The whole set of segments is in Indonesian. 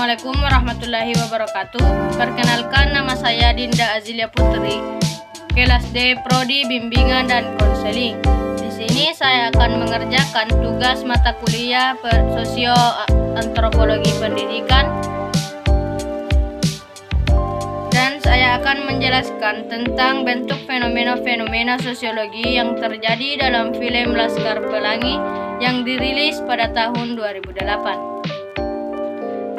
Assalamualaikum warahmatullahi wabarakatuh. Perkenalkan, nama saya Dinda Azilia Putri, kelas D Prodi Bimbingan dan Konseling. Di sini saya akan mengerjakan tugas mata kuliah Sosio-Antropologi Pendidikan, dan saya akan menjelaskan tentang bentuk fenomena-fenomena sosiologi yang terjadi dalam film Laskar Pelangi yang dirilis pada tahun 2008.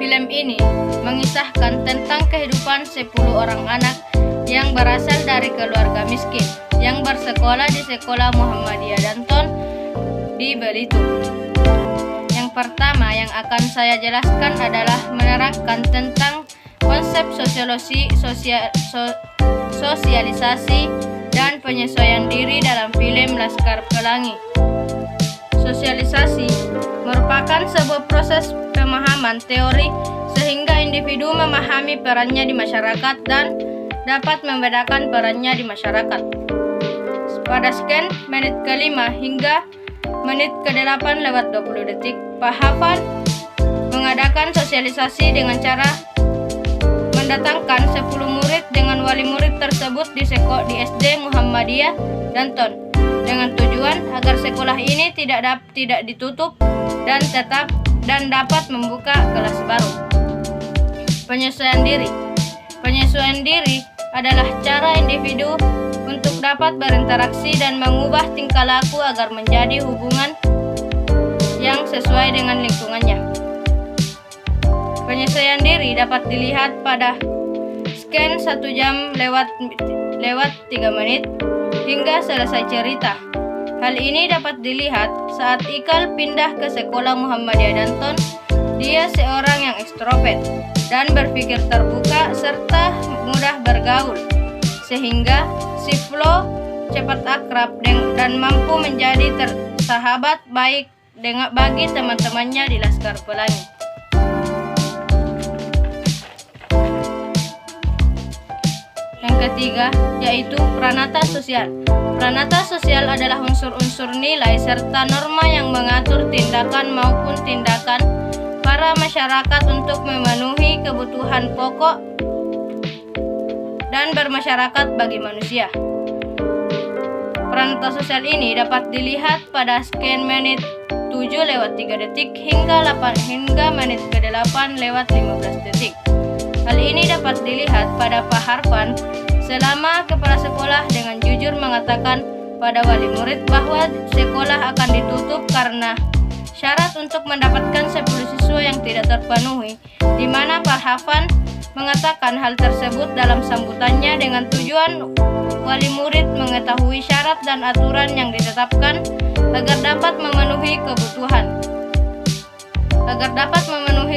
Film ini mengisahkan tentang kehidupan 10 orang anak yang berasal dari keluarga miskin yang bersekolah di Sekolah Muhammadiyah Danton di Belitung. Yang pertama yang akan saya jelaskan adalah menerangkan tentang konsep sosialisasi dan penyesuaian diri dalam film Laskar Pelangi. Sosialisasi merupakan sebuah proses pemahaman teori sehingga individu memahami perannya di masyarakat dan dapat membedakan perannya di masyarakat. Pada scan menit ke-5 hingga menit ke-8 lewat 20 detik, Pak Hafan mengadakan sosialisasi dengan cara mendatangkan 10 murid dengan wali murid tersebut di SD Muhammadiyah Danton dengan tujuan agar sekolah ini tidak ditutup dan dapat membuka kelas baru. Penyesuaian diri adalah cara individu untuk dapat berinteraksi dan mengubah tingkah laku agar menjadi hubungan yang sesuai dengan lingkungannya. Penyesuaian diri dapat dilihat pada scan 1 jam lewat 3 menit hingga selesai cerita. Hal ini dapat dilihat saat Ikal pindah ke Sekolah Muhammadiyah Danton. Dia seorang yang ekstrovert dan berpikir terbuka serta mudah bergaul, sehingga si Flo cepat akrab dan mampu menjadi sahabat baik bagi teman-temannya di Laskar Pelangi. Yang ketiga yaitu pranata sosial. Pranata sosial adalah unsur-unsur nilai serta norma yang mengatur tindakan maupun tindakan para masyarakat untuk memenuhi kebutuhan pokok dan bermasyarakat bagi manusia. Pranata sosial ini dapat dilihat pada scan menit 7 lewat 3 detik hingga menit ke-8 lewat 15 detik. Hal ini dapat dilihat pada Pak Harfan selama kepala sekolah dengan jujur mengatakan pada wali murid bahwa sekolah akan ditutup karena syarat untuk mendapatkan 10 siswa yang tidak terpenuhi, di mana Pak Harfan mengatakan hal tersebut dalam sambutannya dengan tujuan wali murid mengetahui syarat dan aturan yang ditetapkan agar dapat memenuhi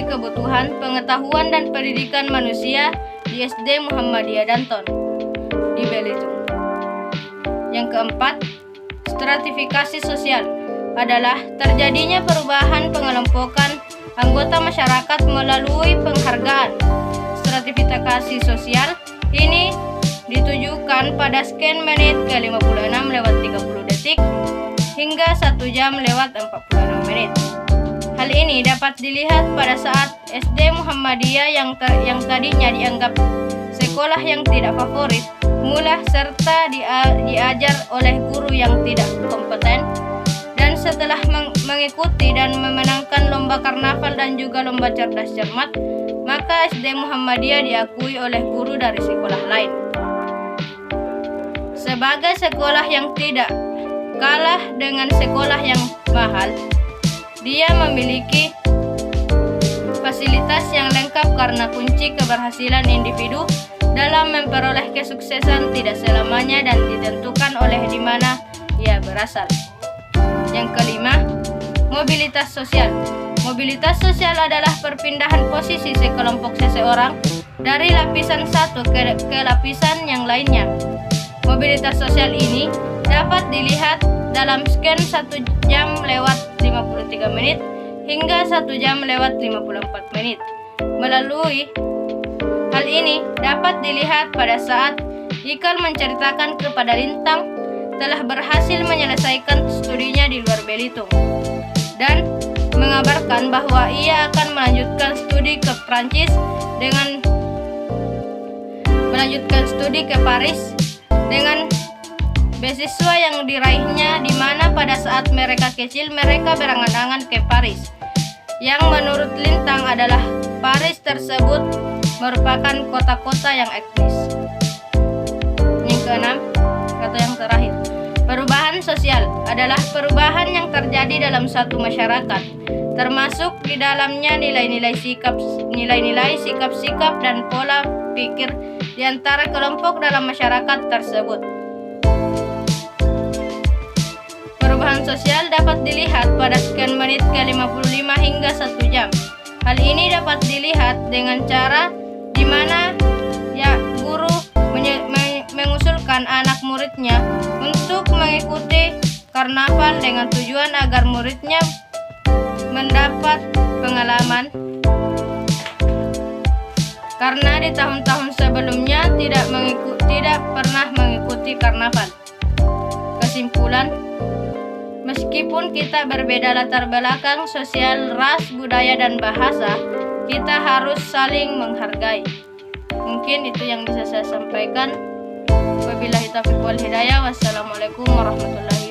kebutuhan pengetahuan dan pendidikan manusia di SD Muhammadiyah Danton di Belitung. Yang keempat, stratifikasi sosial adalah terjadinya perubahan pengelompokan anggota masyarakat melalui penghargaan. Stratifikasi sosial ini ditujukan pada scan menit ke-56 lewat 30 detik hingga 1 jam lewat 46 menit. Hal ini dapat dilihat pada saat SD Muhammadiyah yang tadinya dianggap sekolah yang tidak favorit, mulai serta diajar oleh guru yang tidak kompeten, dan setelah mengikuti dan memenangkan lomba karnaval dan juga lomba cerdas cermat, maka SD Muhammadiyah diakui oleh guru dari sekolah lain sebagai sekolah yang tidak kalah dengan sekolah yang mahal. Dia memiliki fasilitas yang lengkap karena kunci keberhasilan individu dalam memperoleh kesuksesan tidak selamanya dan ditentukan oleh di mana ia berasal. Yang kelima, mobilitas sosial. Mobilitas sosial adalah perpindahan posisi sekelompok seseorang dari lapisan satu ke lapisan yang lainnya. Mobilitas sosial ini dapat dilihat dalam scan 1 jam lewat 53 menit hingga 1 jam lewat 54 menit. Melalui hal ini dapat dilihat pada saat Ikal menceritakan kepada Lintang telah berhasil menyelesaikan studinya di luar Belitung dan mengabarkan bahwa ia akan melanjutkan studi ke Paris dengan beasiswa yang diraihnya, di mana pada saat mereka kecil mereka berangan-angan ke Paris. Yang menurut Lintang adalah Paris tersebut merupakan kota-kota yang etnis. Yang keenam, atau yang terakhir, perubahan sosial adalah perubahan yang terjadi dalam suatu masyarakat, termasuk di dalamnya nilai-nilai sikap-sikap dan pola pikir di antara kelompok dalam masyarakat tersebut. Perubahan sosial dapat dilihat pada sekian menit ke 55 hingga 1 jam. Hal ini dapat dilihat dengan cara di mana guru mengusulkan anak muridnya untuk mengikuti karnaval dengan tujuan agar muridnya mendapat pengalaman, karena di tahun-tahun sebelumnya tidak pernah mengikuti karnaval. Kesimpulan, meskipun kita berbeda latar belakang sosial, ras, budaya, dan bahasa, kita harus saling menghargai. Mungkin itu yang bisa saya sampaikan. Wabillahi taufiq wal hidayah. Wassalamualaikum warahmatullahi wabarakatuh.